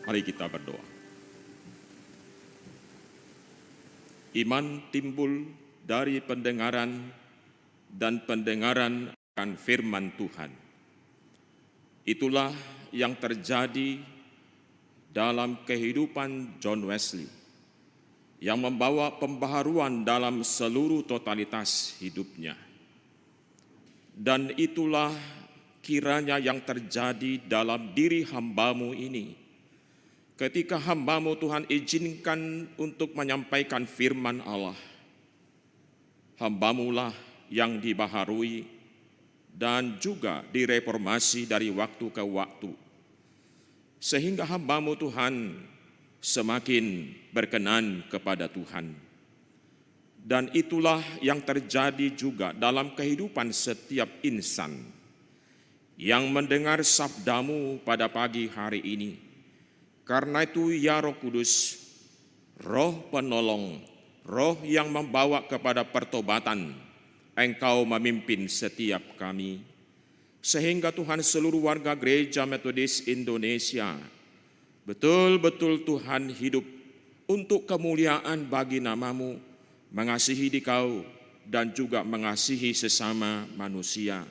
Mari kita berdoa. Iman timbul dari pendengaran dan pendengaran akan firman Tuhan. Itulah yang terjadi dalam kehidupan John Wesley yang membawa pembaharuan dalam seluruh totalitas hidupnya. Dan itulah kiranya yang terjadi dalam diri hamba-Mu ini. Ketika hamba-Mu Tuhan izinkan untuk menyampaikan firman Allah, hamba-Mu lah yang dibaharui dan juga direformasi dari waktu ke waktu. Sehingga hamba-Mu Tuhan semakin berkenan kepada Tuhan. Dan itulah yang terjadi juga dalam kehidupan setiap insan yang mendengar sabda-Mu pada pagi hari ini. Karena itu ya Roh Kudus, Roh penolong, Roh yang membawa kepada pertobatan, Engkau memimpin setiap kami. Sehingga Tuhan seluruh warga Gereja Metodis Indonesia betul-betul Tuhan hidup untuk kemuliaan bagi nama-Mu, mengasihi Dikau dan juga mengasihi sesama manusia,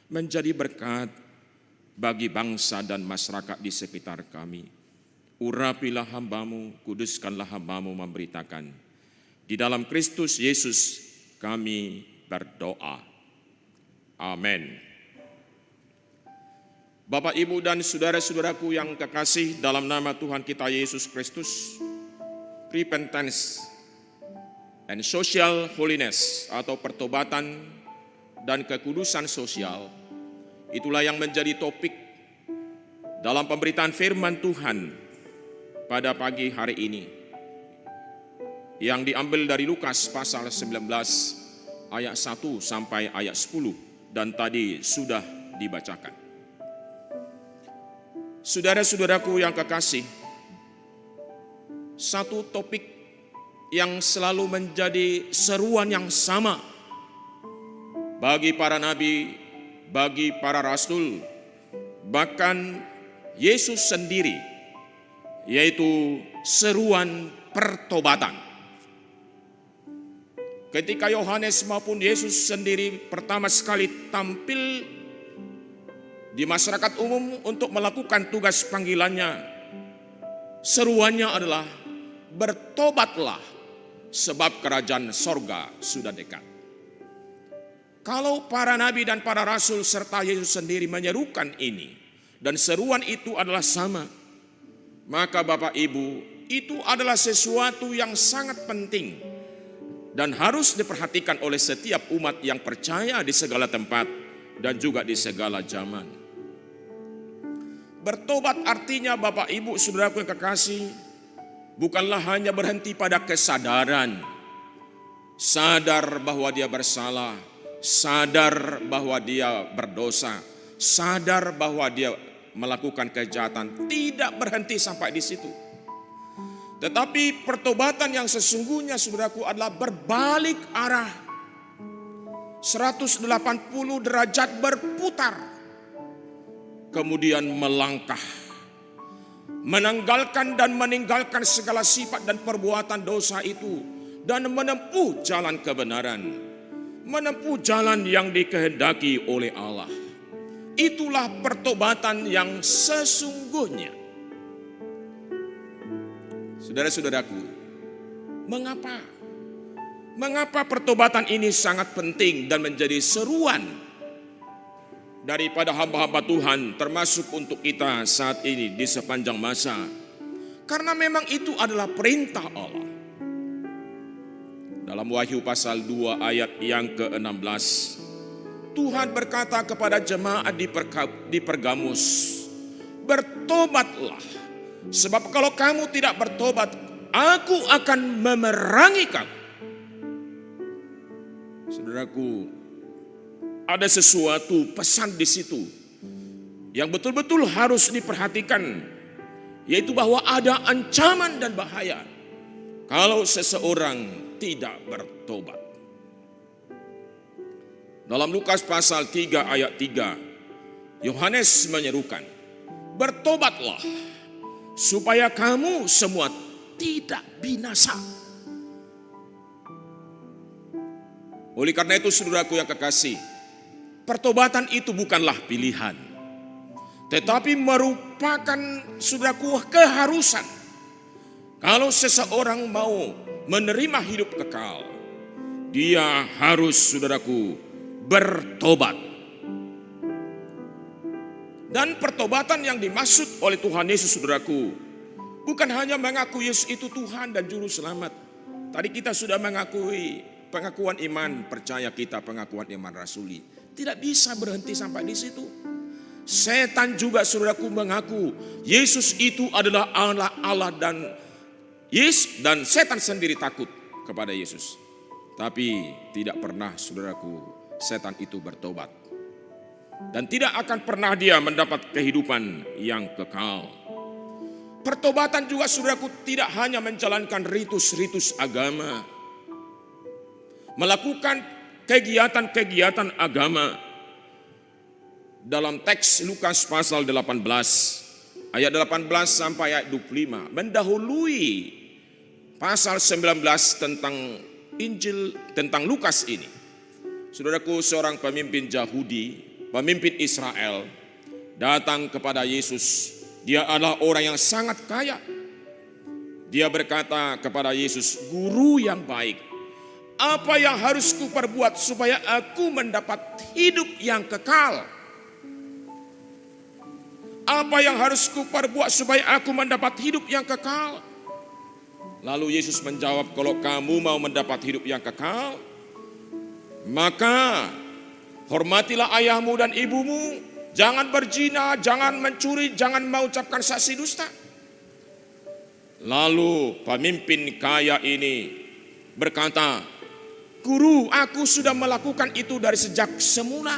menjadi berkat bagi bangsa dan masyarakat di sekitar kami. Urapilah hamba-Mu, kuduskanlah hamba-Mu memberitakan. Di dalam Kristus Yesus kami berdoa. Amin. Bapak, Ibu, dan saudara-saudaraku yang kekasih dalam nama Tuhan kita Yesus Kristus, repentance and social holiness atau pertobatan dan kekudusan sosial, itulah yang menjadi topik dalam pemberitaan firman Tuhan pada pagi hari ini, yang diambil dari Lukas pasal 19 ayat 1 sampai ayat 10 dan tadi sudah dibacakan. Saudara-saudaraku yang kekasih, satu topik yang selalu menjadi seruan yang sama bagi para nabi, bagi para rasul, bahkan Yesus sendiri, yaitu seruan pertobatan. Ketika Yohanes maupun Yesus sendiri pertama sekali tampil di masyarakat umum untuk melakukan tugas panggilannya, seruannya adalah bertobatlah sebab kerajaan sorga sudah dekat. Kalau para nabi dan para rasul serta Yesus sendiri menyerukan ini dan seruan itu adalah sama, maka Bapak Ibu, itu adalah sesuatu yang sangat penting dan harus diperhatikan oleh setiap umat yang percaya di segala tempat dan juga di segala zaman. Bertobat artinya Bapak Ibu, saudaraku yang kekasih, bukanlah hanya berhenti pada kesadaran, sadar bahwa dia bersalah, sadar bahwa dia berdosa, sadar bahwa dia melakukan kejahatan, tidak berhenti sampai di situ. Tetapi pertobatan yang sesungguhnya saudaraku adalah berbalik arah 180 derajat berputar, kemudian melangkah, menanggalkan dan meninggalkan segala sifat dan perbuatan dosa itu dan menempuh jalan kebenaran, menempuh jalan yang dikehendaki oleh Allah. Itulah pertobatan yang sesungguhnya. Saudara-saudaraku, mengapa pertobatan ini sangat penting dan menjadi seruan daripada hamba-hamba Tuhan, termasuk untuk kita saat ini di sepanjang masa? Karena memang itu adalah perintah Allah. Dalam Wahyu pasal 2 ayat yang ke-16, Tuhan berkata kepada jemaat di Pergamus, bertobatlah, sebab kalau kamu tidak bertobat, aku akan memerangi kamu. Saudaraku, ada sesuatu pesan di situ yang betul-betul harus diperhatikan, yaitu bahwa ada ancaman dan bahaya kalau seseorang tidak bertobat. Dalam Lukas pasal 3 ayat 3, Yohanes menyerukan, bertobatlah, supaya kamu semua tidak binasa. Oleh karena itu saudaraku yang kekasih, pertobatan itu bukanlah pilihan, tetapi merupakan saudaraku keharusan. Kalau seseorang mau menerima hidup kekal, dia harus saudaraku bertobat. Dan pertobatan yang dimaksud oleh Tuhan Yesus saudaraku, bukan hanya mengaku Yesus itu Tuhan dan Juru Selamat. Tadi kita sudah mengakui pengakuan iman, percaya kita pengakuan iman rasuli. Tidak bisa berhenti sampai di situ. Setan juga saudaraku mengaku Yesus itu adalah Allah dan setan sendiri takut kepada Yesus. Tapi tidak pernah saudaraku setan itu bertobat. Dan tidak akan pernah dia mendapat kehidupan yang kekal. Pertobatan juga saudaraku tidak hanya menjalankan ritus-ritus agama, melakukan kegiatan-kegiatan agama. Dalam teks Lukas pasal 18 ayat 18 sampai ayat 25 mendahului pasal 19 tentang Injil tentang Lukas ini. Saudaraku, seorang pemimpin Yahudi, pemimpin Israel datang kepada Yesus. Dia adalah orang yang sangat kaya. Dia berkata kepada Yesus, "Guru yang baik, apa yang harus kuperbuat supaya aku mendapat hidup yang kekal? Apa yang harus kuperbuat supaya aku mendapat hidup yang kekal?" Lalu Yesus menjawab, "Kalau kamu mau mendapat hidup yang kekal, maka hormatilah ayahmu dan ibumu, jangan berzina, jangan mencuri, jangan mengucapkan saksi dusta." Lalu pemimpin kaya ini berkata, "Guru, aku sudah melakukan itu dari sejak semula."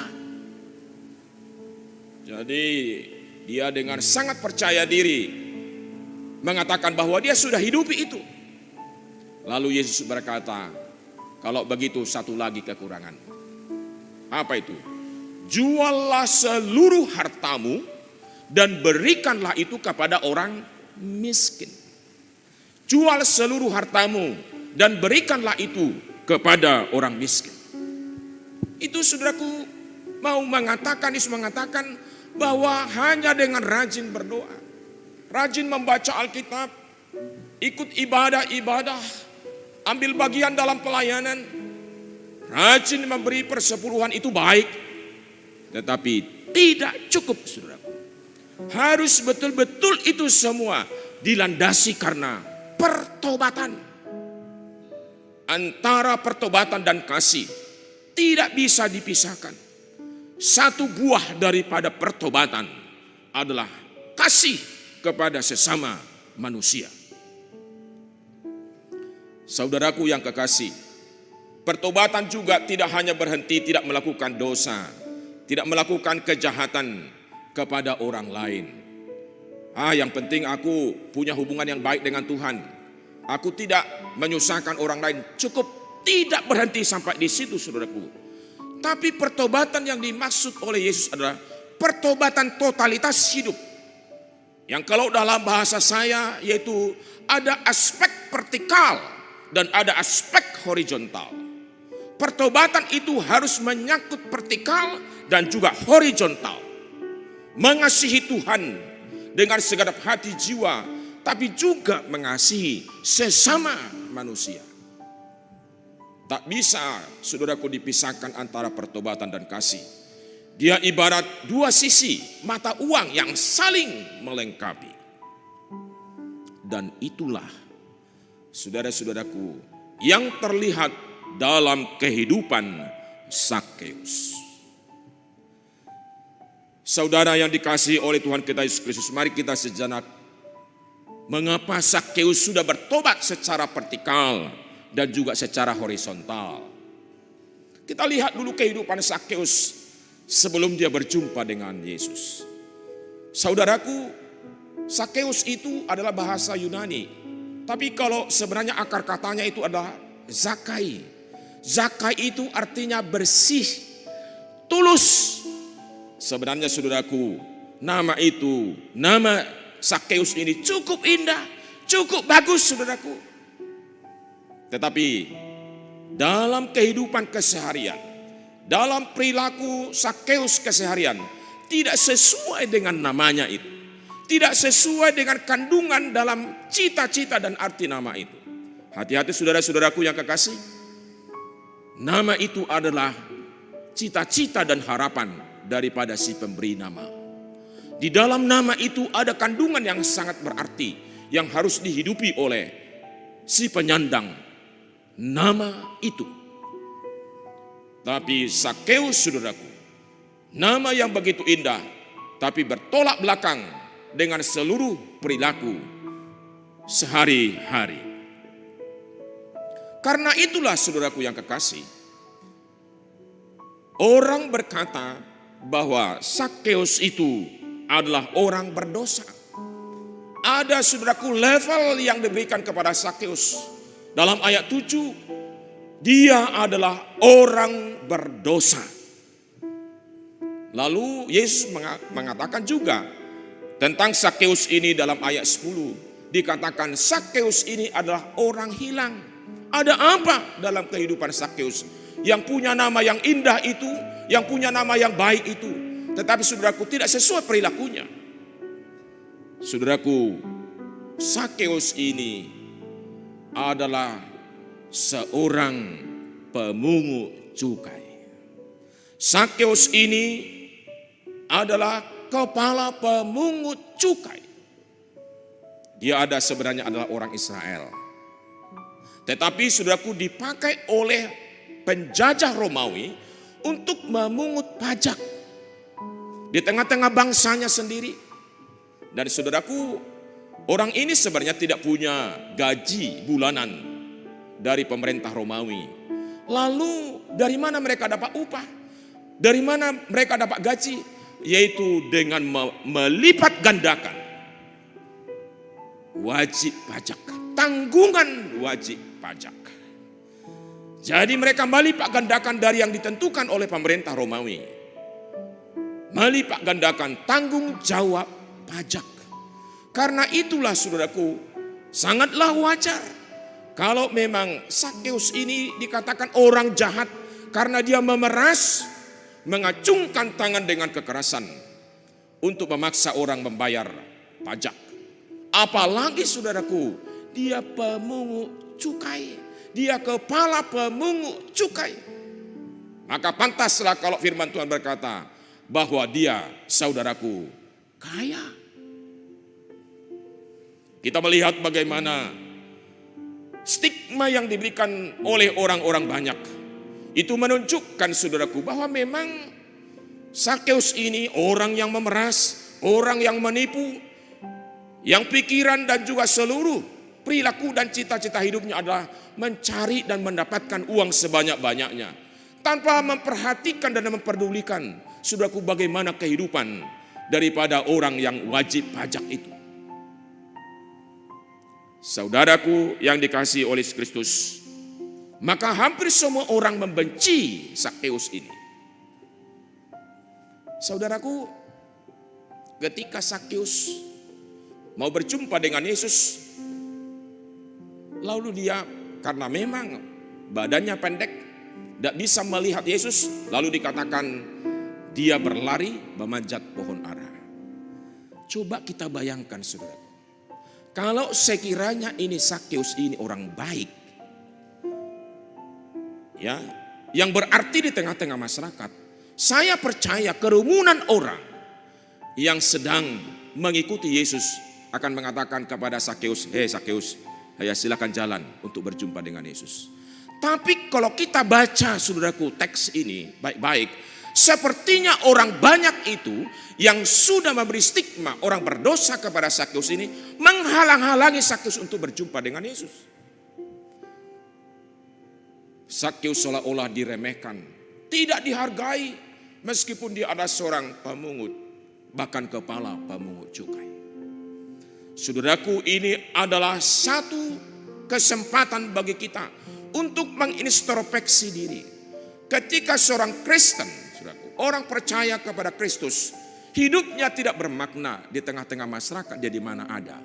Jadi dia dengan sangat percaya diri mengatakan bahwa dia sudah hidupi itu. Lalu Yesus berkata, "Kalau begitu satu lagi kekurangan." Apa itu? "Juallah seluruh hartamu dan berikanlah itu kepada orang miskin." Jual seluruh hartamu dan berikanlah itu kepada orang miskin. Itu saudaraku mau mengatakan, Yesus mengatakan bahwa hanya dengan rajin berdoa, rajin membaca Alkitab, ikut ibadah-ibadah, ambil bagian dalam pelayanan, rajin memberi persepuluhan itu baik. Tetapi tidak cukup saudaraku. Harus betul-betul itu semua dilandasi karena pertobatan. Antara pertobatan dan kasih tidak bisa dipisahkan. Satu buah daripada pertobatan adalah kasih kepada sesama manusia. Saudaraku yang kekasih, pertobatan juga tidak hanya berhenti tidak melakukan dosa, tidak melakukan kejahatan kepada orang lain. Yang penting aku punya hubungan yang baik dengan Tuhan. Aku tidak menyusahkan orang lain. Cukup, tidak berhenti sampai di situ saudaraku. Tapi pertobatan yang dimaksud oleh Yesus adalah pertobatan totalitas hidup. Yang kalau dalam bahasa saya yaitu ada aspek vertikal dan ada aspek horizontal. Pertobatan itu harus menyangkut vertikal dan juga horizontal. Mengasihi Tuhan dengan segenap hati jiwa, tapi juga mengasihi sesama manusia. Tak bisa saudaraku dipisahkan antara pertobatan dan kasih. Dia ibarat dua sisi mata uang yang saling melengkapi. Dan itulah saudara-saudaraku yang terlihat dalam kehidupan Zakheus. Saudara yang dikasihi oleh Tuhan kita Yesus Kristus, mari kita sejenak. Mengapa Zakheus sudah bertobat secara vertikal dan juga secara horizontal? Kita lihat dulu kehidupan Zakheus sebelum dia berjumpa dengan Yesus. Saudaraku, Zakheus itu adalah bahasa Yunani. Tapi kalau sebenarnya akar katanya itu adalah Zakai. Zakai itu artinya bersih, tulus. Sebenarnya saudaraku, nama itu, nama Sakeus ini cukup indah, cukup bagus saudaraku. Tetapi dalam kehidupan keseharian, dalam perilaku Sakeus keseharian, tidak sesuai dengan namanya itu. Tidak sesuai dengan kandungan dalam cita-cita dan arti nama itu. Hati-hati saudara-saudaraku yang kekasih. Nama itu adalah cita-cita dan harapan daripada si pemberi nama. Di dalam nama itu ada kandungan yang sangat berarti yang harus dihidupi oleh si penyandang nama itu. Tapi Sakeus saudaraku, nama yang begitu indah tapi bertolak belakang dengan seluruh perilaku sehari-hari. Karena itulah saudaraku yang kekasih, orang berkata bahwa Sakeus itu adalah orang berdosa. Ada saudaraku level yang diberikan kepada Sakeus. Dalam ayat 7, dia adalah orang berdosa. Lalu Yesus mengatakan juga tentang Sakeus ini dalam ayat 10. Dikatakan Sakeus ini adalah orang hilang. Ada apa dalam kehidupan Sakeus? Yang punya nama yang indah itu, yang punya nama yang baik itu, tetapi saudaraku tidak sesuai perilakunya. Saudaraku, Sakeus ini adalah seorang pemungut cukai. Sakeus ini adalah kepala pemungut cukai. Dia sebenarnya adalah orang Israel. Tetapi saudaraku dipakai oleh penjajah Romawi untuk memungut pajak di tengah-tengah bangsanya sendiri. Dan saudaraku, orang ini sebenarnya tidak punya gaji bulanan dari pemerintah Romawi. Lalu dari mana mereka dapat upah? Dari mana mereka dapat gaji? Yaitu dengan melipat gandakan wajib pajak, tanggungan wajib pajak. Jadi mereka melipat gandakan dari yang ditentukan oleh pemerintah Romawi. Melipat gandakan tanggung jawab pajak. Karena itulah saudaraku, sangatlah wajar kalau memang Sakeus ini dikatakan orang jahat karena dia memeras, mengacungkan tangan dengan kekerasan untuk memaksa orang membayar pajak. Apalagi saudaraku, dia pemungut cukai. Dia kepala pemungut cukai. Maka pantaslah kalau firman Tuhan berkata bahwa dia, saudaraku, kaya. Kita melihat bagaimana stigma yang diberikan oleh orang-orang banyak. Itu menunjukkan saudaraku bahwa memang Sakeus ini orang yang memeras, orang yang menipu, yang pikiran dan juga seluruh perilaku dan cita-cita hidupnya adalah mencari dan mendapatkan uang sebanyak-banyaknya. Tanpa memperhatikan dan memperdulikan, saudaraku, bagaimana kehidupan daripada orang yang wajib pajak itu. Saudaraku yang dikasihi oleh Kristus, maka hampir semua orang membenci Sakeus ini. Saudaraku, ketika Sakeus mau berjumpa dengan Yesus, lalu dia karena memang badannya pendek, tidak bisa melihat Yesus, lalu dikatakan dia berlari memanjat pohon ara. Coba kita bayangkan saudara, kalau sekiranya ini Sakeus ini orang baik, ya, yang berarti di tengah-tengah masyarakat, saya percaya kerumunan orang yang sedang mengikuti Yesus akan mengatakan kepada Sakeus, "Hei Sakeus, ya silakan jalan untuk berjumpa dengan Yesus." Tapi kalau kita baca saudaraku teks ini baik-baik, sepertinya orang banyak itu yang sudah memberi stigma orang berdosa kepada Sakeus ini menghalang-halangi Sakeus untuk berjumpa dengan Yesus. Sakeus seolah-olah diremehkan, tidak dihargai meskipun dia ada seorang pemungut, bahkan kepala pemungut cukai. Saudaraku, ini adalah satu kesempatan bagi kita untuk mengintrospeksi diri. Ketika seorang Kristen, saudaraku, orang percaya kepada Kristus Hidupnya tidak bermakna di tengah-tengah masyarakat dia di mana ada.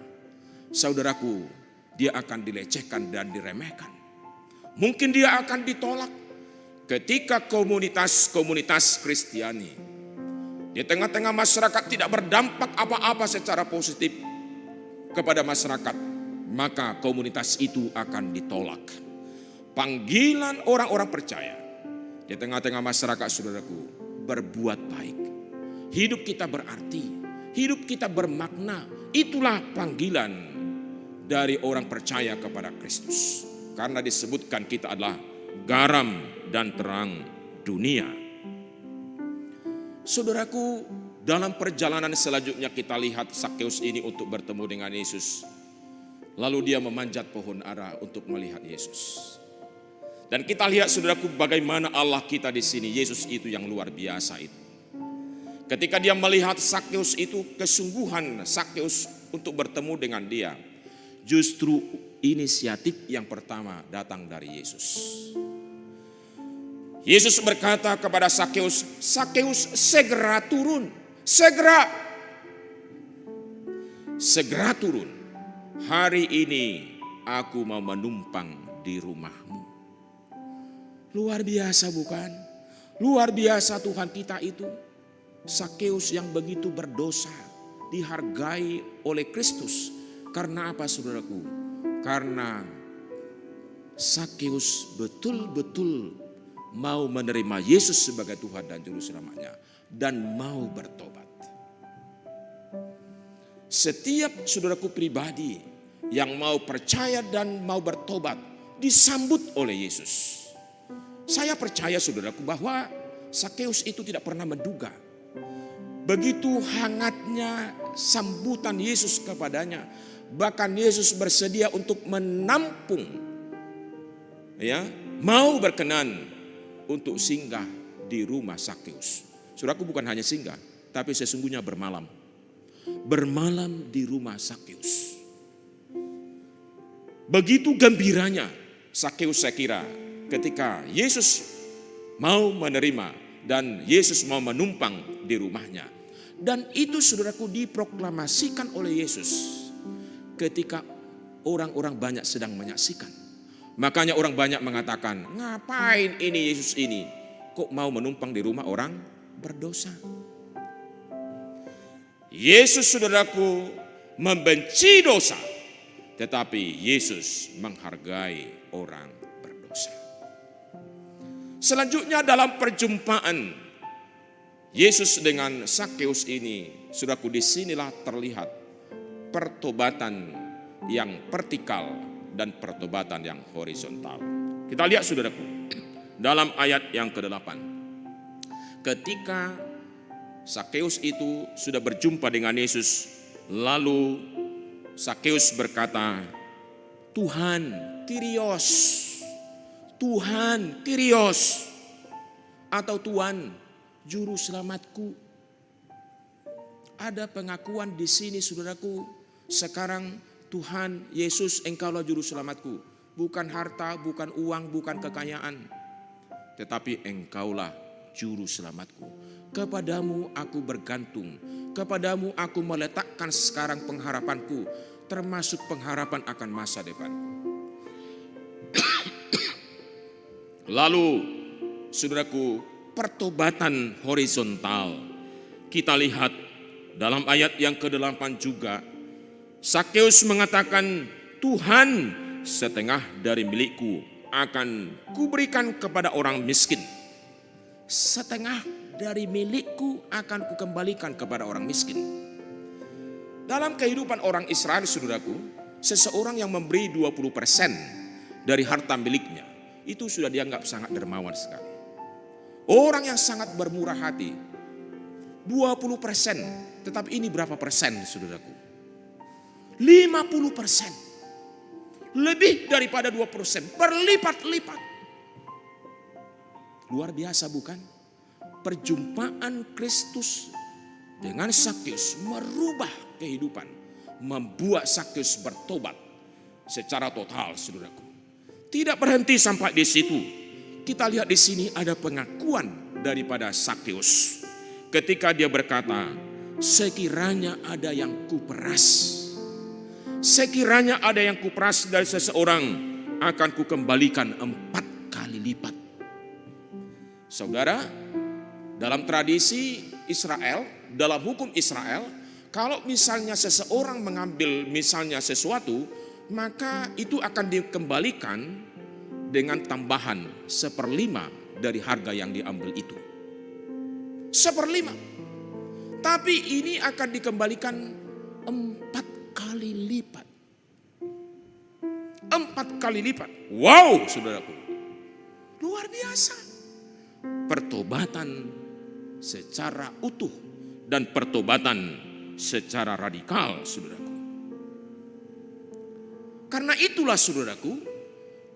Saudaraku, dia akan dilecehkan dan diremehkan. Mungkin dia akan ditolak ketika komunitas-komunitas Kristiani di tengah-tengah masyarakat tidak berdampak apa-apa secara positif kepada masyarakat, maka komunitas itu akan ditolak. Panggilan orang-orang percaya di tengah-tengah masyarakat, saudaraku, berbuat baik. Hidup kita berarti, hidup kita bermakna. Itulah panggilan dari orang percaya kepada Kristus. Karena disebutkan kita adalah garam dan terang dunia. Saudaraku, dalam perjalanan selanjutnya kita lihat Zakheus ini untuk bertemu dengan Yesus. Lalu dia memanjat pohon ara untuk melihat Yesus. Dan kita lihat, saudaraku, bagaimana Allah kita di sini, Yesus itu yang luar biasa itu. Ketika dia melihat Zakheus itu, kesungguhan Zakheus untuk bertemu dengan dia. Justru inisiatif yang pertama datang dari Yesus. Yesus berkata kepada Zakheus, "Zakheus, segera turun, segera turun. Hari ini aku mau menumpang di rumahmu." Luar biasa bukan? Luar biasa Tuhan kita itu. Zakheus yang begitu berdosa dihargai oleh Kristus. Karena apa, saudaraku? Karena Zakheus betul-betul mau menerima Yesus sebagai Tuhan dan Juru Selamatnya dan mau bertobat. Setiap saudaraku pribadi yang mau percaya dan mau bertobat disambut oleh Yesus. Saya percaya, saudaraku, bahwa Zakheus itu tidak pernah menduga begitu hangatnya sambutan Yesus kepadanya. Bahkan Yesus bersedia untuk menampung, mau berkenan untuk singgah di rumah Zakheus. Saudaraku, bukan hanya singgah, tapi sesungguhnya bermalam. Bermalam di rumah Zakheus. Begitu gembiranya Zakheus, saya kira, ketika Yesus mau menerima dan Yesus mau menumpang di rumahnya. Dan itu, saudaraku, diproklamasikan oleh Yesus ketika orang-orang banyak sedang menyaksikan. Makanya orang banyak mengatakan, ngapain ini Yesus ini? Kok mau menumpang di rumah orang berdosa? Yesus, saudaraku, membenci dosa. Tetapi Yesus menghargai orang berdosa. Selanjutnya dalam perjumpaan Yesus dengan Zakheus ini, saudaraku, disinilah terlihat pertobatan yang vertikal dan pertobatan yang horizontal. Kita lihat, saudaraku, dalam ayat yang ke-8. Ketika Zakheus itu sudah berjumpa dengan Yesus, lalu Zakheus berkata, "Tuhan, Kyrios, Tuhan, Kyrios," atau Tuhan, Juru Selamatku. Ada pengakuan di sini, saudaraku. Sekarang, Tuhan Yesus, Engkaulah Juru Selamatku. Bukan harta, bukan uang, bukan kekayaan, tetapi Engkaulah Juru Selamatku. Kepadamu aku bergantung, kepadamu aku meletakkan sekarang pengharapanku, termasuk pengharapan akan masa depan. Lalu, saudaraku, pertobatan horizontal. Kita lihat dalam ayat yang ke-8 juga. Zakheus mengatakan, "Tuhan, setengah dari milikku akan kuberikan kepada orang miskin. Setengah dari milikku akan kukembalikan kepada orang miskin." Dalam kehidupan orang Israel, saudaraku, seseorang yang memberi 20% dari harta miliknya, itu sudah dianggap sangat dermawan sekali. Orang yang sangat bermurah hati, 20%, tetapi ini berapa persen, saudaraku? 50%. Lebih daripada 20%, berlipat-lipat. Luar biasa bukan? Perjumpaan Kristus dengan Zakheus merubah kehidupan, membuat Zakheus bertobat secara total, saudaraku. Tidak berhenti sampai di situ. Kita lihat di sini ada pengakuan daripada Zakheus ketika dia berkata, sekiranya ada yang kuperas, sekiranya ada yang kuperas dari seseorang, akan kukembalikan 4 kali lipat. Saudara, dalam tradisi Israel, dalam hukum Israel, kalau misalnya seseorang mengambil misalnya sesuatu, maka itu akan dikembalikan dengan tambahan 1/5 dari harga yang diambil itu. 1/5. Tapi ini akan dikembalikan 4 kali lipat. 4 kali lipat. Wow, saudaraku. Luar biasa. Pertobatan secara utuh dan pertobatan secara radikal, saudaraku. Karena itulah, saudaraku,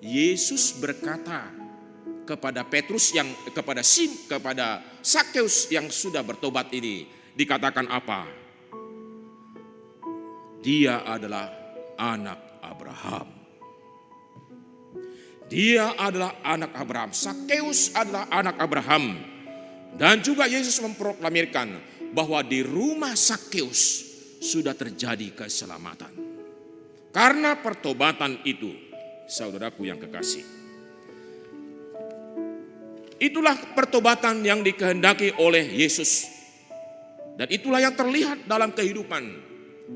Yesus berkata kepada Petrus kepada Sakeus yang sudah bertobat ini, dikatakan apa? Dia adalah anak Abraham. Dia adalah anak Abraham. Sakeus adalah anak Abraham. Dan juga Yesus memproklamirkan bahwa di rumah Sakeus sudah terjadi keselamatan. Karena pertobatan itu, saudaraku yang kekasih. Itulah pertobatan yang dikehendaki oleh Yesus. Dan itulah yang terlihat dalam kehidupan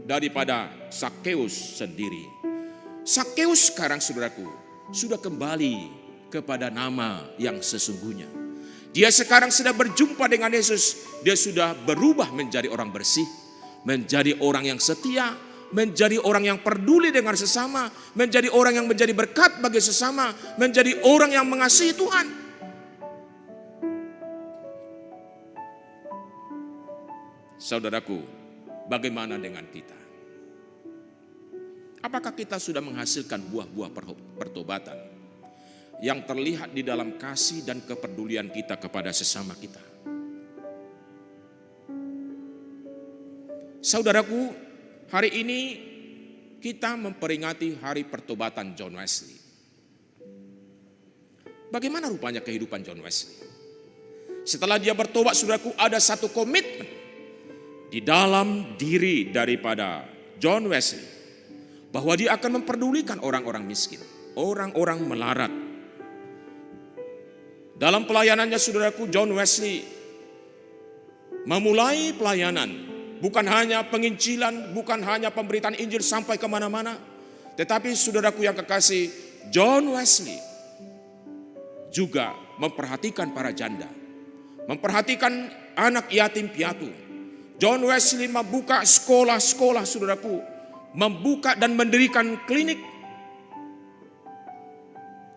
daripada Sakeus sendiri. Sakeus sekarang, saudaraku, sudah kembali kepada nama yang sesungguhnya. Dia sekarang sudah berjumpa dengan Yesus. Dia sudah berubah menjadi orang bersih, menjadi orang yang setia, menjadi orang yang peduli dengan sesama, menjadi orang yang menjadi berkat bagi sesama, menjadi orang yang mengasihi Tuhan. Saudaraku, bagaimana dengan kita? Apakah kita sudah menghasilkan buah-buah pertobatan yang terlihat di dalam kasih dan kepedulian kita kepada sesama kita? Saudaraku, hari ini kita memperingati hari pertobatan John Wesley. Bagaimana rupanya kehidupan John Wesley? Setelah dia bertobat, saudaraku, ada satu komitmen di dalam diri daripada John Wesley, bahwa dia akan memperdulikan orang-orang miskin, orang-orang melarat. Dalam pelayanannya, saudaraku, John Wesley memulai pelayanan, bukan hanya penginjilan, bukan hanya pemberitaan Injil sampai kemana-mana, tetapi saudaraku yang kekasih, John Wesley juga memperhatikan para janda, memperhatikan anak yatim piatu. John Wesley membuka sekolah-sekolah, saudaraku, membuka dan mendirikan klinik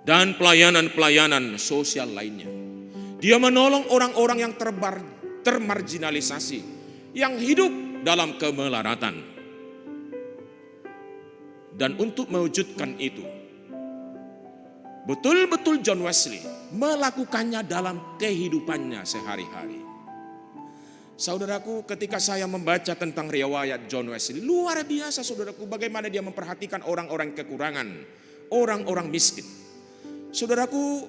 dan pelayanan-pelayanan sosial lainnya. Dia menolong orang-orang yang termarginalisasi, yang hidup dalam kemelaratan. Dan untuk mewujudkan itu, betul-betul John Wesley melakukannya dalam kehidupannya sehari-hari. Saudaraku, ketika saya membaca tentang riwayat John Wesley, luar biasa, saudaraku, bagaimana dia memperhatikan orang-orang kekurangan, orang-orang miskin. Saudaraku,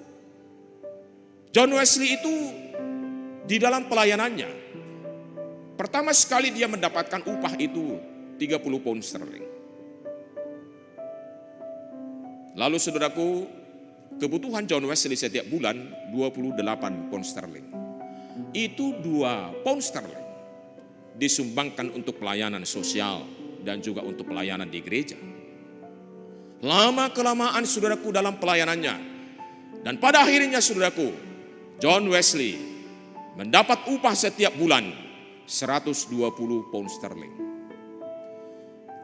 John Wesley itu di dalam pelayanannya, pertama sekali dia mendapatkan upah itu 30 pound sterling. Lalu, saudaraku, kebutuhan John Wesley setiap bulan 28 pound sterling. Itu 2 pound sterling disumbangkan untuk pelayanan sosial dan juga untuk pelayanan di gereja. Lama-kelamaan, saudaraku, dalam pelayanannya, dan pada akhirnya, saudaraku, John Wesley mendapat upah setiap bulan 120 pound sterling.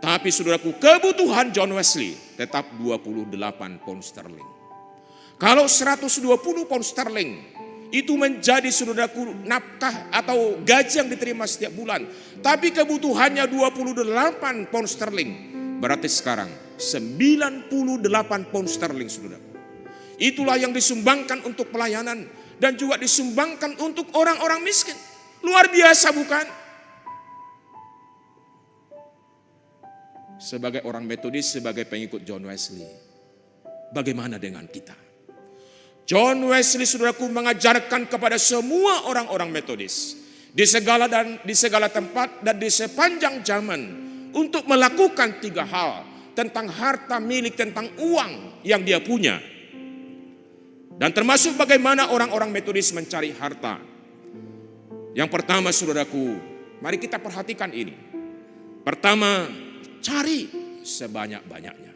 Tapi, saudaraku, kebutuhan John Wesley tetap 28 pound sterling. Kalau 120 pound sterling itu menjadi, saudaraku, nafkah atau gaji yang diterima setiap bulan, tapi kebutuhannya 28 pound sterling, berarti sekarang 98 pound sterling, saudaraku. Itulah yang disumbangkan untuk pelayanan dan juga disumbangkan untuk orang-orang miskin. Luar biasa, bukan? Sebagai orang Metodis, sebagai pengikut John Wesley, bagaimana dengan kita? John Wesley, saudaraku, mengajarkan kepada semua orang-orang Metodis, di segala tempat dan di sepanjang zaman untuk melakukan 3 hal tentang harta milik, tentang uang yang dia punya. Dan termasuk bagaimana orang-orang Metodis mencari harta. Yang pertama, saudaraku, mari kita perhatikan ini. Pertama, cari sebanyak-banyaknya.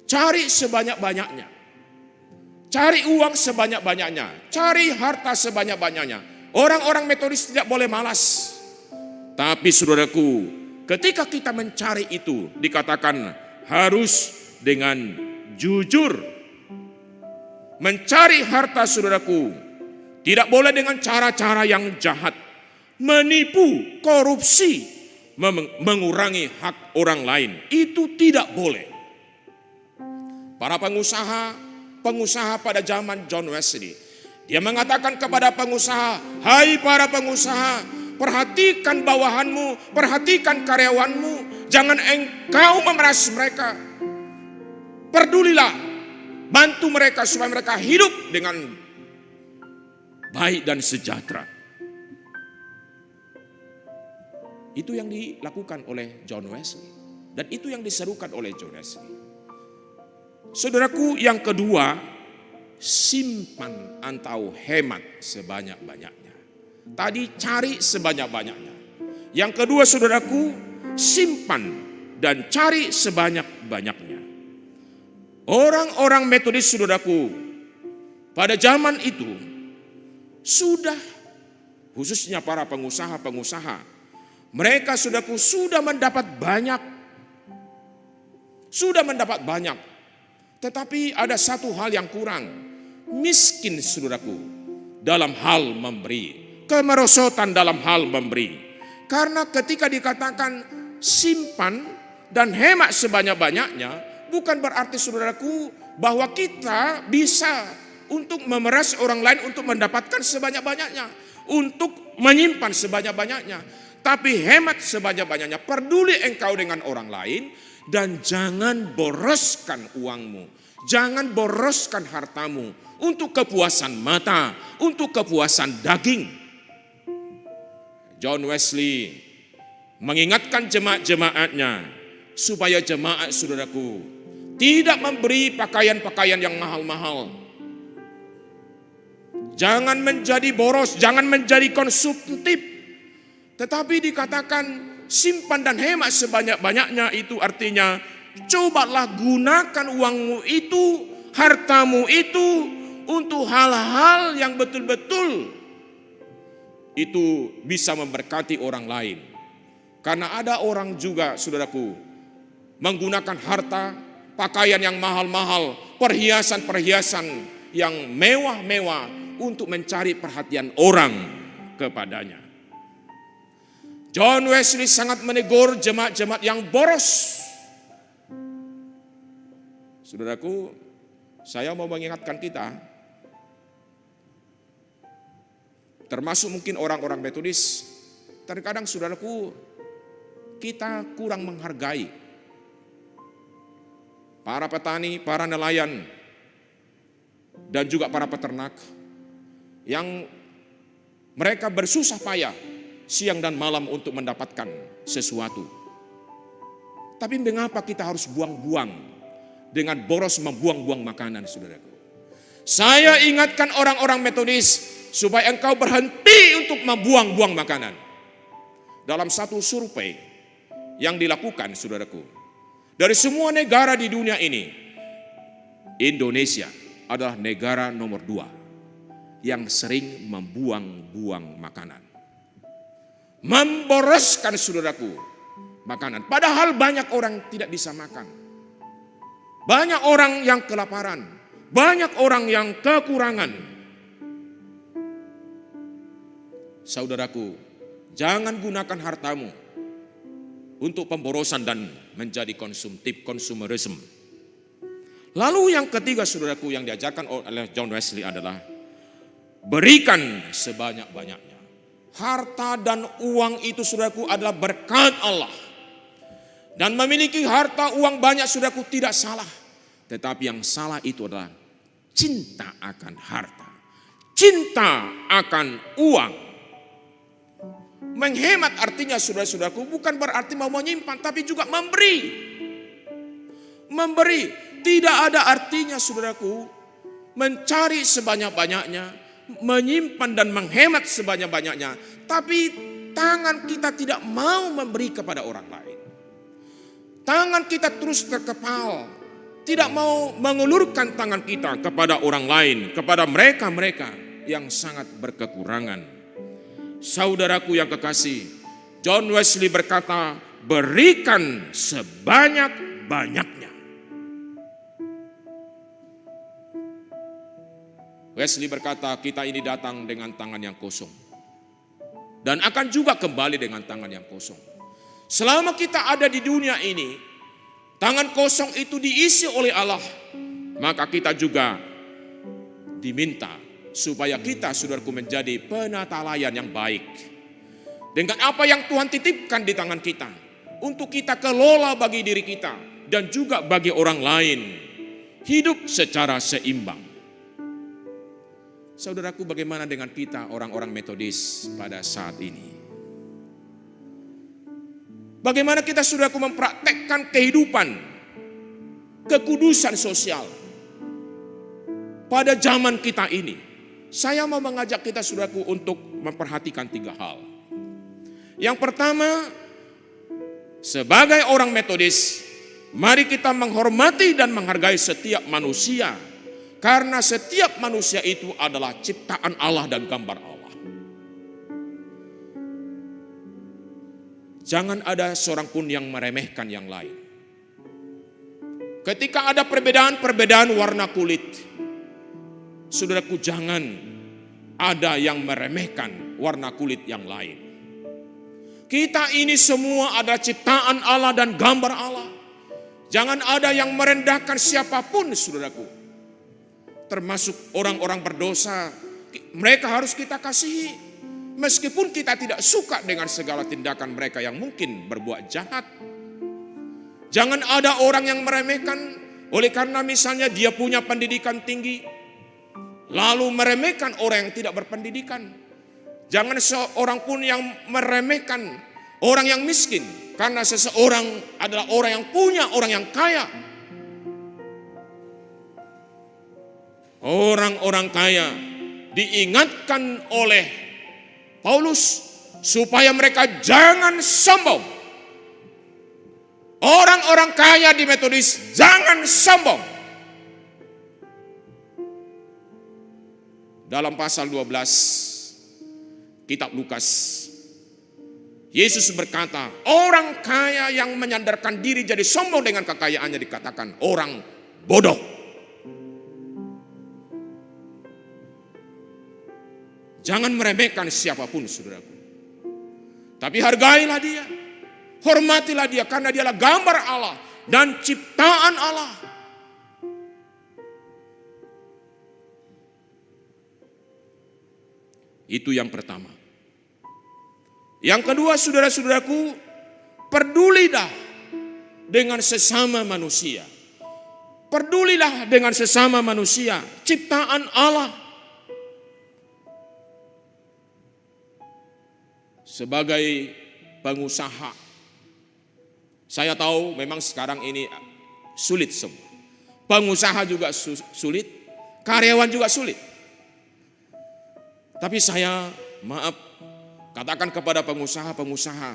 Cari sebanyak-banyaknya. Cari uang sebanyak-banyaknya. Cari harta sebanyak-banyaknya. Orang-orang Metodis tidak boleh malas. Tapi saudaraku, ketika kita mencari itu, dikatakan harus dengan jujur. Mencari harta, saudaraku, tidak boleh dengan cara-cara yang jahat. Menipu, korupsi, mengurangi hak orang lain. Itu tidak boleh. Para pengusaha pada zaman John Wesley, dia mengatakan kepada pengusaha, "Hai para pengusaha, perhatikan bawahanmu, perhatikan karyawanmu, jangan engkau memeras mereka. Pedulilah, bantu mereka supaya mereka hidup dengan baik dan sejahtera." Itu yang dilakukan oleh John Wesley, dan itu yang diserukan oleh John Wesley. Saudaraku, yang kedua, simpan atau hemat sebanyak-banyaknya. Tadi cari sebanyak-banyaknya. Yang kedua, saudaraku, simpan dan cari sebanyak-banyaknya. Orang-orang Metodis, saudaraku, pada zaman itu sudah, khususnya para pengusaha-pengusaha, mereka, saudaraku, sudah mendapat banyak. Tetapi ada satu hal yang kurang. Miskin, saudaraku, dalam hal memberi. Kemerosotan dalam hal memberi. Karena ketika dikatakan simpan dan hemat sebanyak-banyaknya, bukan berarti, saudaraku, bahwa kita bisa untuk memeras orang lain untuk mendapatkan sebanyak-banyaknya. Untuk menyimpan sebanyak-banyaknya. Tapi hemat sebanyak-banyaknya. Peduli engkau dengan orang lain. Dan jangan boroskan uangmu, jangan boroskan hartamu untuk kepuasan mata, untuk kepuasan daging. John Wesley mengingatkan jemaat-jemaatnya supaya jemaat, saudaraku, tidak memberi pakaian-pakaian yang mahal-mahal. Jangan menjadi boros, jangan menjadi konsumtif. Tetapi dikatakan simpan dan hemat sebanyak-banyaknya, itu artinya cobalah gunakan uangmu itu, hartamu itu untuk hal-hal yang betul-betul itu bisa memberkati orang lain. Karena ada orang juga, saudaraku, menggunakan harta, pakaian yang mahal-mahal, perhiasan-perhiasan yang mewah-mewah untuk mencari perhatian orang kepadanya. John Wesley sangat menegur jemaat-jemaat yang boros. Saudaraku, saya mau mengingatkan kita, termasuk mungkin orang-orang Metodis, terkadang, saudaraku, kita kurang menghargai para petani, para nelayan, dan juga para peternak yang mereka bersusah payah siang dan malam untuk mendapatkan sesuatu. Tapi mengapa kita harus buang-buang dengan boros, membuang-buang makanan, saudaraku? Saya ingatkan orang-orang Metodis supaya engkau berhenti untuk membuang-buang makanan. Dalam satu survei yang dilakukan, saudaraku, dari semua negara di dunia ini, Indonesia adalah negara nomor 2 yang sering membuang-buang makanan. Memboroskan, saudaraku, makanan. Padahal banyak orang tidak bisa makan. Banyak orang yang kelaparan. Banyak orang yang kekurangan. Saudaraku, jangan gunakan hartamu untuk pemborosan dan menjadi konsumtif, konsumerisme. Lalu yang ketiga, saudaraku, yang diajarkan oleh John Wesley adalah berikan sebanyak-banyaknya. Harta dan uang itu, saudaraku, adalah berkat Allah. Dan memiliki harta, uang banyak, saudaraku, tidak salah. Tetapi yang salah itu adalah cinta akan harta, cinta akan uang. Menghemat artinya saudara-saudaraku bukan berarti mau menyimpan, tapi juga memberi. Memberi tidak ada artinya saudaraku mencari sebanyak-banyaknya, menyimpan dan menghemat sebanyak-banyaknya, tapi tangan kita tidak mau memberi kepada orang lain. Tangan kita terus terkepal, tidak mau mengulurkan tangan kita kepada orang lain, kepada mereka-mereka yang sangat berkekurangan. Saudaraku yang kekasih, John Wesley berkata, berikan sebanyak-banyaknya. Wesley berkata, kita ini datang dengan tangan yang kosong. Dan akan juga kembali dengan tangan yang kosong. Selama kita ada di dunia ini, tangan kosong itu diisi oleh Allah. Maka kita juga diminta supaya kita, saudaraku, menjadi penata layan yang baik. Dengan apa yang Tuhan titipkan di tangan kita. Untuk kita kelola bagi diri kita. Dan juga bagi orang lain. Hidup secara seimbang. Saudaraku, bagaimana dengan kita orang-orang Metodis pada saat ini? Bagaimana kita, saudaraku, mempraktekkan kehidupan kekudusan sosial pada zaman kita ini? Saya mau mengajak kita, saudaraku, untuk memperhatikan 3 hal. Yang pertama, sebagai orang Metodis, mari kita menghormati dan menghargai setiap manusia. Karena setiap manusia itu adalah ciptaan Allah dan gambar Allah. Jangan ada seorang pun yang meremehkan yang lain. Ketika ada perbedaan warna kulit, saudaraku, jangan ada yang meremehkan warna kulit yang lain. Kita ini semua adalah ciptaan Allah dan gambar Allah. Jangan ada yang merendahkan siapapun, saudaraku. Termasuk orang-orang berdosa, mereka harus kita kasihi. Meskipun kita tidak suka dengan segala tindakan mereka yang mungkin berbuat jahat. Jangan ada orang yang meremehkan oleh karena misalnya dia punya pendidikan tinggi, lalu meremehkan orang yang tidak berpendidikan. Jangan seorang pun yang meremehkan orang yang miskin, karena seseorang adalah orang yang punya, orang yang kaya. Orang-orang kaya diingatkan oleh Paulus supaya mereka jangan sombong. Orang-orang kaya di Metodis jangan sombong. Dalam pasal 12 kitab Lukas, Yesus berkata, orang kaya yang menyandarkan diri jadi sombong dengan kekayaannya dikatakan orang bodoh. Jangan meremehkan siapapun, saudaraku. Tapi hargailah dia. Hormatilah dia karena dialah gambar Allah dan ciptaan Allah. Itu yang pertama. Yang kedua, saudara-saudaraku, pedulilah dengan sesama manusia. Pedulilah dengan sesama manusia, ciptaan Allah. Sebagai pengusaha, saya tahu memang sekarang ini sulit semua. Pengusaha juga sulit, karyawan juga sulit. Tapi saya katakan kepada pengusaha-pengusaha,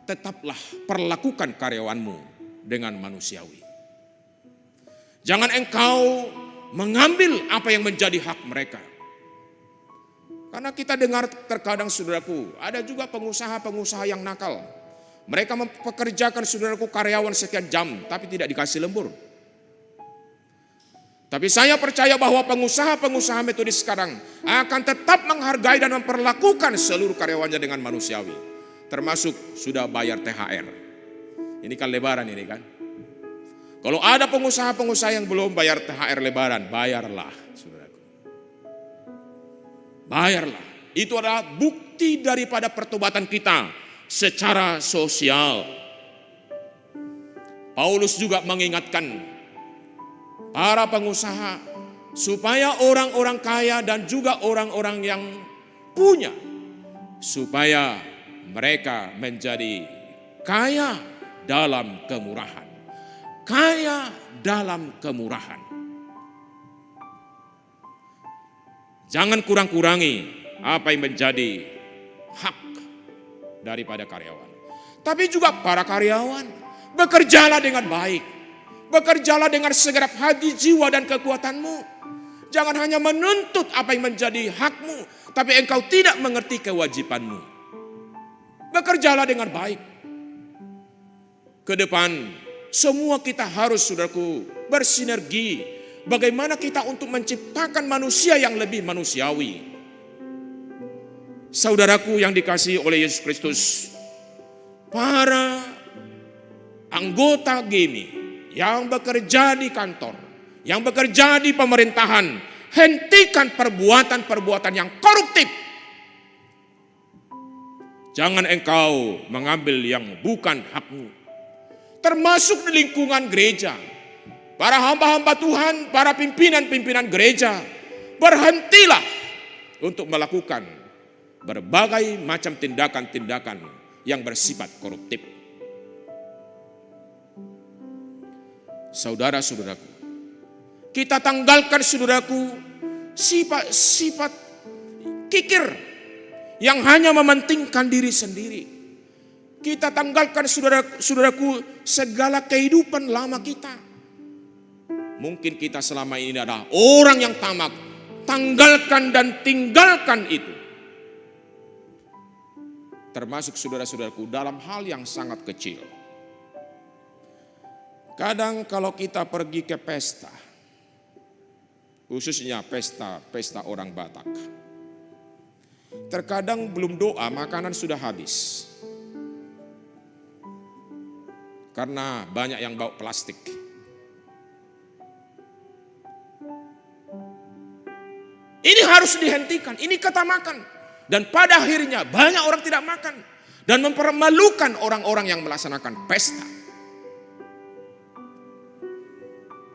tetaplah perlakukan karyawanmu dengan manusiawi. Jangan engkau mengambil apa yang menjadi hak mereka. Karena kita dengar terkadang, saudaraku, ada juga pengusaha-pengusaha yang nakal. Mereka mempekerjakan, saudaraku, karyawan sekian jam, tapi tidak dikasih lembur. Tapi saya percaya bahwa pengusaha-pengusaha Metodis sekarang akan tetap menghargai dan memperlakukan seluruh karyawannya dengan manusiawi. Termasuk sudah bayar THR. Ini kan lebaran ini kan. Kalau ada pengusaha-pengusaha yang belum bayar THR lebaran, bayarlah, saudaraku. Bayarlah. Itu adalah bukti daripada pertobatan kita secara sosial. Paulus juga mengingatkan para pengusaha supaya orang-orang kaya dan juga orang-orang yang punya supaya mereka menjadi kaya dalam kemurahan. Kaya dalam kemurahan. Jangan kurang-kurangi apa yang menjadi hak daripada karyawan. Tapi juga para karyawan, bekerjalah dengan baik. Bekerjalah dengan segenap hati, jiwa dan kekuatanmu. Jangan hanya menuntut apa yang menjadi hakmu, tapi engkau tidak mengerti kewajibanmu. Bekerjalah dengan baik. Ke depan, semua kita harus, saudaraku, bersinergi. Bagaimana kita untuk menciptakan manusia yang lebih manusiawi. Saudaraku yang dikasihi oleh Yesus Kristus, para anggota GEMI yang bekerja di kantor, yang bekerja di pemerintahan, hentikan perbuatan-perbuatan yang koruptif. Jangan engkau mengambil yang bukan hakmu. Termasuk di lingkungan gereja. Para hamba-hamba Tuhan, para pimpinan-pimpinan gereja, berhentilah untuk melakukan berbagai macam tindakan-tindakan yang bersifat koruptif. Saudara-saudaraku, kita tanggalkan, saudaraku, sifat-sifat kikir yang hanya mementingkan diri sendiri. Kita tanggalkan, saudaraku, segala kehidupan lama kita. Mungkin kita selama ini adalah orang yang tamak. Tanggalkan dan tinggalkan itu. Termasuk saudara-saudaraku dalam hal yang sangat kecil. Kadang kalau kita pergi ke pesta, khususnya pesta orang Batak, terkadang belum doa makanan sudah habis. Karena banyak yang bawa plastik. Ini harus dihentikan, ini ketamakan. Dan pada akhirnya banyak orang tidak makan. Dan mempermalukan orang-orang yang melaksanakan pesta.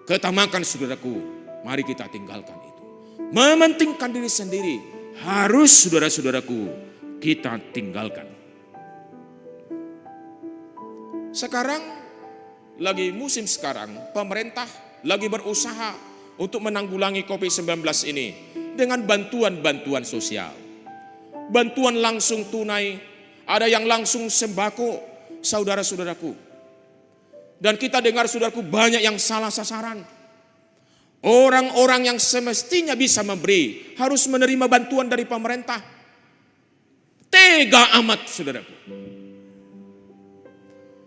Ketamakan, saudaraku, mari kita tinggalkan itu. Mementingkan diri sendiri, harus, saudara-saudaraku, kita tinggalkan. Sekarang, lagi musim sekarang, pemerintah lagi berusaha untuk menanggulangi COVID-19 ini. Dengan bantuan-bantuan sosial. Bantuan langsung tunai, ada yang langsung sembako, saudara-saudaraku. Dan kita dengar, saudaraku, banyak yang salah sasaran. Orang-orang yang semestinya bisa memberi, harus menerima bantuan dari pemerintah. Tega amat, saudaraku.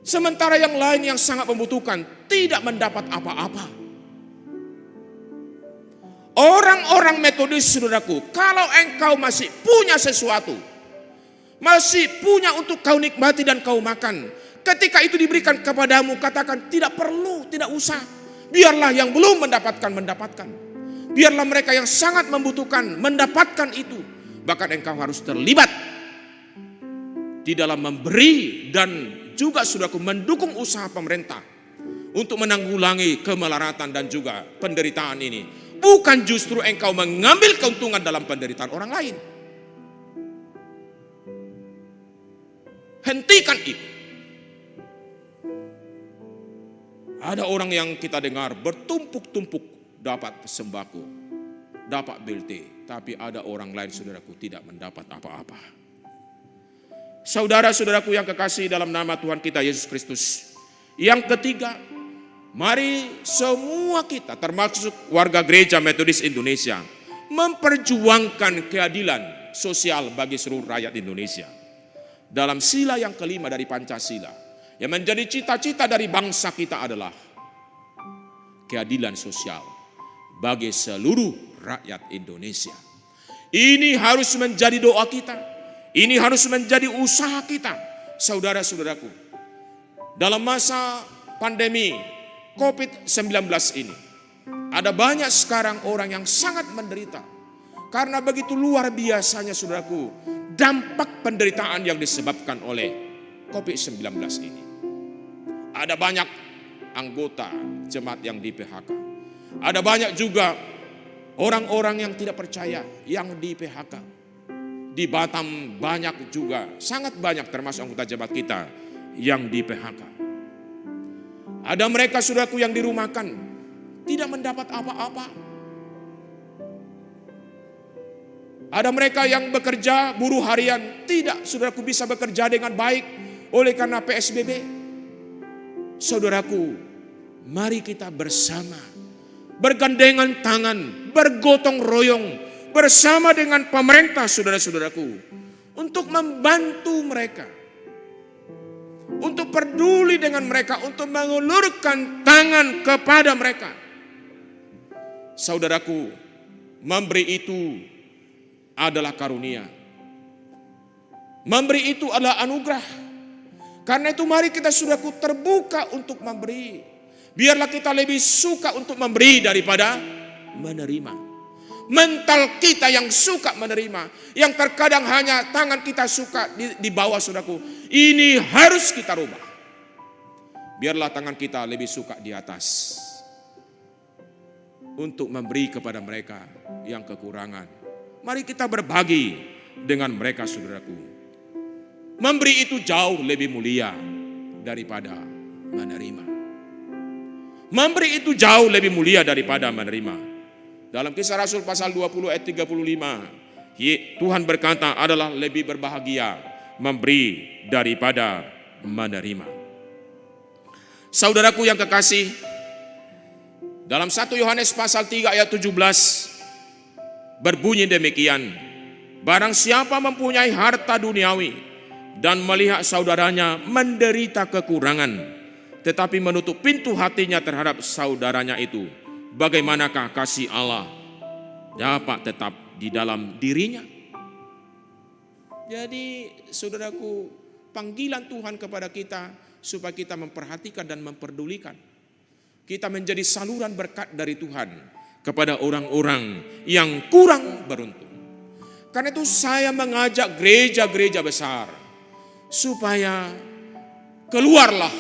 Sementara yang lain yang sangat membutuhkan, tidak mendapat apa-apa. Orang-orang Metodis, saudaraku, kalau engkau masih punya sesuatu, masih punya untuk kau nikmati dan kau makan, ketika itu diberikan kepadamu, katakan tidak perlu, tidak usah. Biarlah yang belum mendapatkan. Biarlah mereka yang sangat membutuhkan mendapatkan itu. Bahkan engkau harus terlibat di dalam memberi dan juga, saudaraku, mendukung usaha pemerintah untuk menanggulangi kemelaratan dan juga penderitaan ini. Bukan justru engkau mengambil keuntungan dalam penderitaan orang lain. Hentikan itu. Ada orang yang kita dengar bertumpuk-tumpuk dapat sembako, dapat BLT, tapi ada orang lain, saudaraku, tidak mendapat apa-apa. Saudara-saudaraku yang kekasih dalam nama Tuhan kita Yesus Kristus. Yang ketiga, mari semua kita, termasuk warga Gereja Metodis Indonesia, memperjuangkan keadilan sosial bagi seluruh rakyat Indonesia. Dalam sila yang kelima dari Pancasila, yang menjadi cita-cita dari bangsa kita adalah keadilan sosial bagi seluruh rakyat Indonesia. Ini harus menjadi doa kita, ini harus menjadi usaha kita, saudara-saudaraku. Dalam masa pandemi COVID-19 ini, ada banyak sekarang orang yang sangat menderita. Karena begitu luar biasanya, saudaraku, dampak penderitaan yang disebabkan oleh COVID-19 ini. Ada banyak anggota jemaat yang di PHK. Ada banyak juga orang-orang yang tidak percaya yang di PHK. Di Batam banyak juga, sangat banyak termasuk anggota jemaat kita yang di PHK. Ada mereka saudaraku yang dirumahkan, tidak mendapat apa-apa. Ada mereka yang bekerja buruh harian, tidak saudaraku bisa bekerja dengan baik oleh karena PSBB. Saudaraku, mari kita bersama, bergandengan tangan, bergotong royong, bersama dengan pemerintah saudara-saudaraku, untuk membantu mereka, untuk peduli dengan mereka, untuk mengulurkan tangan kepada mereka. Saudaraku, memberi itu adalah karunia. Memberi itu adalah anugerah. Karena itu mari kita saudaraku terbuka untuk memberi. Biarlah kita lebih suka untuk memberi daripada menerima. Mental kita yang suka menerima, yang terkadang hanya tangan kita suka di bawah saudaraku, ini harus kita rubah. Biarlah tangan kita lebih suka di atas, untuk memberi kepada mereka yang kekurangan. Mari kita berbagi dengan mereka saudaraku. Memberi itu jauh lebih mulia daripada menerima. Memberi itu jauh lebih mulia daripada menerima. Dalam Kisah Rasul pasal 20 ayat 35, Tuhan berkata adalah lebih berbahagia memberi daripada menerima. Saudaraku yang kekasih, dalam 1 Yohanes pasal 3 ayat 17 berbunyi demikian, barang siapa mempunyai harta duniawi dan melihat saudaranya menderita kekurangan, tetapi menutup pintu hatinya terhadap saudaranya itu, bagaimanakah kasih Allah dapat tetap di dalam dirinya? Jadi saudaraku, panggilan Tuhan kepada kita supaya kita memperhatikan dan memperdulikan. Kita menjadi saluran berkat dari Tuhan kepada orang-orang yang kurang beruntung. Karena itu saya mengajak gereja-gereja besar supaya keluarlah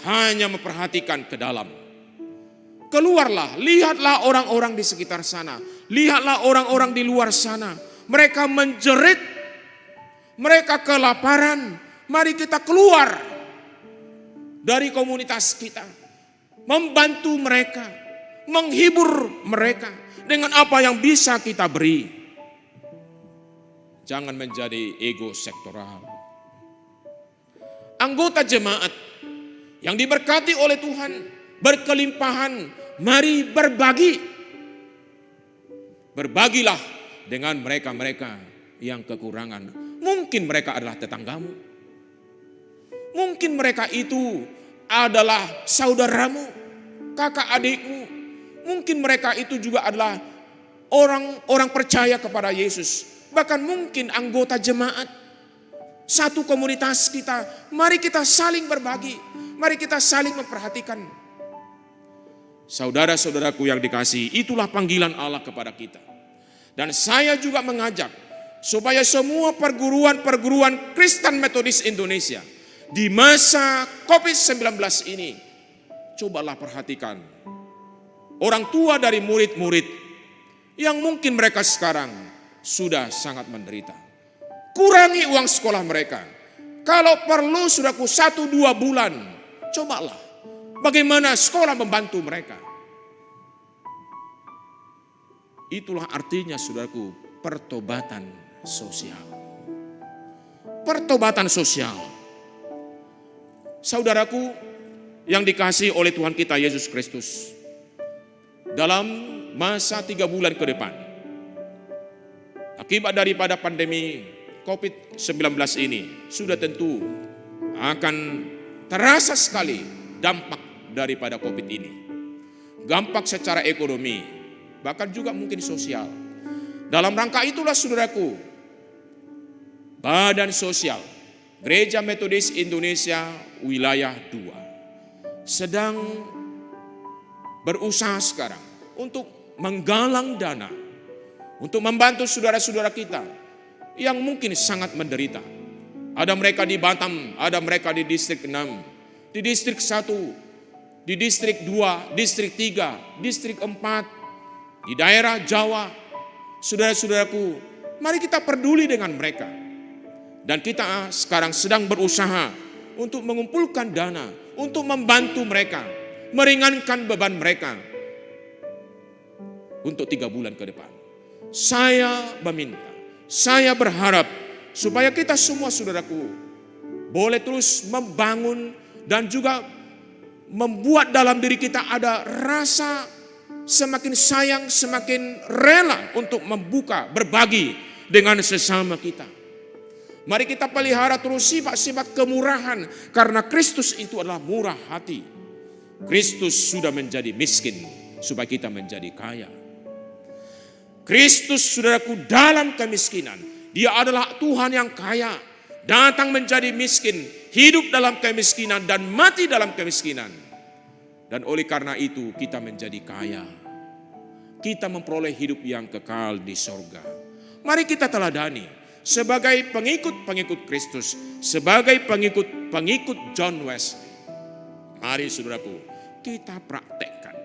hanya memperhatikan ke dalam. Keluarlah, lihatlah orang-orang di sekitar sana. Lihatlah orang-orang di luar sana. Mereka menjerit, mereka kelaparan. Mari kita keluar dari komunitas kita, membantu mereka, menghibur mereka dengan apa yang bisa kita beri. Jangan menjadi ego sektoral. Anggota jemaat yang diberkati oleh Tuhan, berkelimpahan, mari berbagi. Berbagilah dengan mereka-mereka yang kekurangan. Mungkin mereka adalah tetanggamu. Mungkin mereka itu adalah saudaramu, kakak adikmu. Mungkin mereka itu juga adalah orang-orang percaya kepada Yesus. Bahkan mungkin anggota jemaat, satu komunitas kita. Mari kita saling berbagi. Mari kita saling memperhatikan. Saudara-saudaraku yang dikasihi, itulah panggilan Allah kepada kita. Dan saya juga mengajak supaya semua perguruan-perguruan Kristen Metodis Indonesia di masa COVID-19 ini, cobalah perhatikan orang tua dari murid-murid yang mungkin mereka sekarang sudah sangat menderita. Kurangi uang sekolah mereka. Kalau perlu saudaraku 1-2 bulan, cobalah bagaimana sekolah membantu mereka. Itulah artinya saudaraku, pertobatan sosial. Pertobatan sosial. Saudaraku yang dikasihi oleh Tuhan kita Yesus Kristus, dalam masa 3 bulan ke depan, akibat daripada pandemi COVID-19 ini, sudah tentu akan terasa sekali dampak daripada COVID ini. Dampak secara ekonomi, bahkan juga mungkin sosial. Dalam rangka itulah saudaraku, Badan Sosial Gereja Metodis Indonesia Wilayah 2 sedang berusaha sekarang untuk menggalang dana untuk membantu saudara-saudara kita yang mungkin sangat menderita. Ada mereka di Batam, ada mereka di distrik 6, di distrik 1, di distrik 2, distrik 3, distrik 4, di daerah Jawa. Saudara-saudaraku Mari kita peduli dengan mereka. Dan kita sekarang sedang berusaha untuk mengumpulkan dana, untuk membantu mereka, meringankan beban mereka untuk 3 bulan ke depan. Saya meminta, saya berharap supaya kita semua saudaraku boleh terus membangun dan juga membuat dalam diri kita ada rasa semakin sayang, semakin rela untuk membuka, berbagi dengan sesama kita. Mari kita pelihara terus sifat-sifat kemurahan, karena Kristus itu adalah murah hati. Kristus sudah menjadi miskin supaya kita menjadi kaya. Kristus, saudaraku, dalam kemiskinan, dia adalah Tuhan yang kaya, datang menjadi miskin, hidup dalam kemiskinan dan mati dalam kemiskinan. Dan oleh karena itu kita menjadi kaya. Kita memperoleh hidup yang kekal di sorga. Mari kita teladani sebagai pengikut-pengikut Kristus, sebagai pengikut John Wesley. Mari saudaraku, kita praktekkan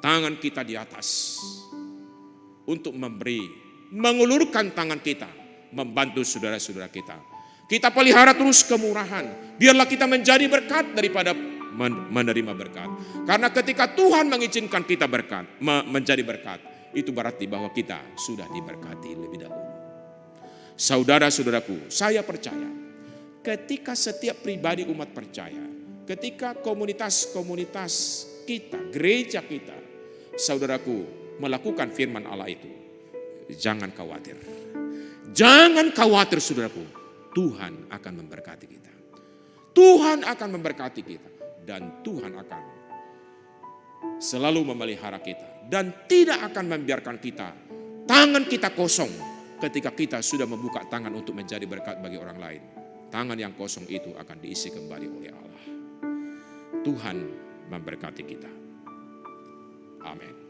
tangan kita di atas untuk memberi, mengulurkan tangan kita, membantu saudara-saudara kita. Kita pelihara terus kemurahan, biarlah kita menjadi berkat daripada menerima berkat. Karena ketika Tuhan mengizinkan kita berkat, menjadi berkat, itu berarti bahwa kita sudah diberkati lebih dahulu. Saudara-saudaraku, saya percaya ketika setiap pribadi umat percaya, ketika komunitas-komunitas kita, gereja kita, saudaraku, melakukan firman Allah itu, jangan khawatir. Jangan khawatir saudaraku, Tuhan akan memberkati kita. Tuhan akan memberkati kita. Dan Tuhan akan selalu memelihara kita. Dan tidak akan membiarkan kita, tangan kita kosong ketika kita sudah membuka tangan untuk menjadi berkat bagi orang lain. Tangan yang kosong itu akan diisi kembali oleh Allah. Tuhan memberkati kita. Amin.